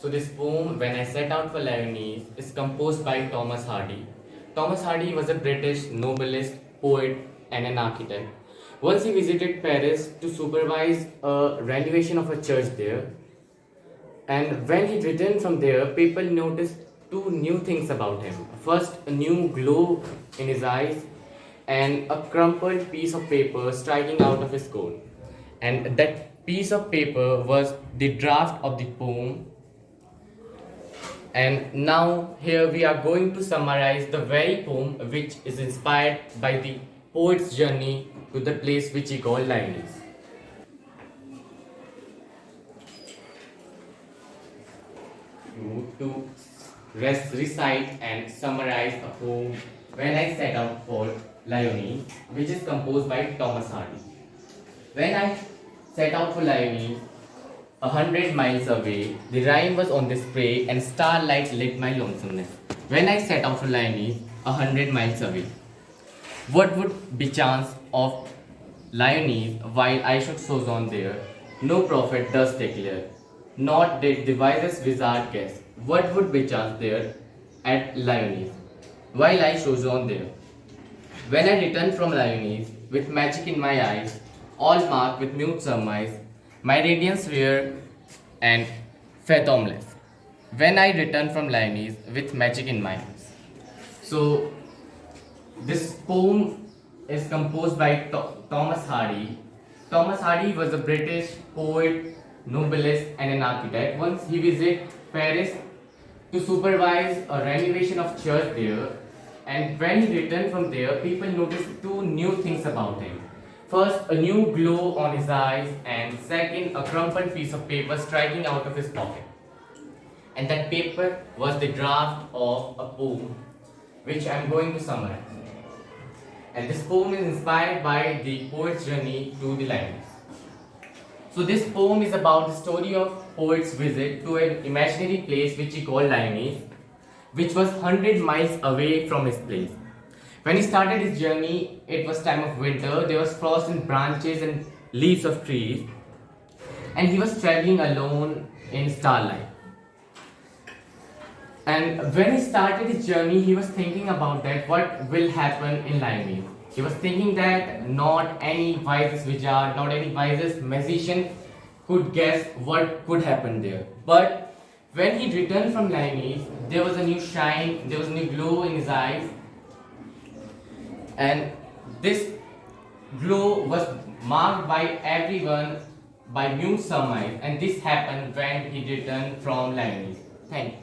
So this poem, When I Set Out for Lyonnesse, is composed by Thomas Hardy. Thomas Hardy was a British novelist, poet, and an architect. Once he visited Paris to supervise a renovation of a church there, and when he returned from there, people noticed two new things about him. First, a new glow in his eyes, and a crumpled piece of paper striking out of his coat. And that piece of paper was the draft of the poem. And now here we are going to summarize the very poem which is inspired by the poet's journey to the place which he called Lyonnesse. To recite and summarize a poem When I Set Out for Lyonnesse, which is composed by Thomas Hardy. When I set out for Lyonnesse, 100 miles away, the rhyme was on display and starlight lit my lonesomeness. When I set out for Lyonnesse, 100 miles away, what would be chance of Lyonnesse while I should sojourn there? No prophet does declare, not did the wisest wizard guess. What would be chance there at Lyonnesse while I sojourn there? When I returned from Lyonnesse with magic in my eyes, all marked with mute surmise, my radiance rare and fathomless. When I returned from Lyonnesse with magic in my eyes. So this poem is composed by Thomas Hardy. Thomas Hardy was a British poet, novelist, and an architect. Once he visited Paris to supervise a renovation of church there, and when he returned from there, people noticed two new things about him. First, a new glow on his eyes, and second, a crumpled piece of paper striking out of his pocket. And that paper was the draft of a poem, which I am going to summarize. And this poem is inspired by the poet's journey to the Lyonnesse. So this poem is about the story of poet's visit to an imaginary place which he called Lyonnesse, which was 100 miles away from his place. When he started his journey, it was time of winter. There was frost in branches and leaves of trees, and he was traveling alone in starlight. And when he started his journey, he was thinking about that what will happen in Lyonnesse. He was thinking that not any wisest wizard, not any wisest magician could guess what could happen there. But when he returned from Lyonnesse, there was a new shine, there was a new glow in his eyes, and this glow was marked by everyone by mute surmise, and this happened when he returned from Lyonnesse. Thank you.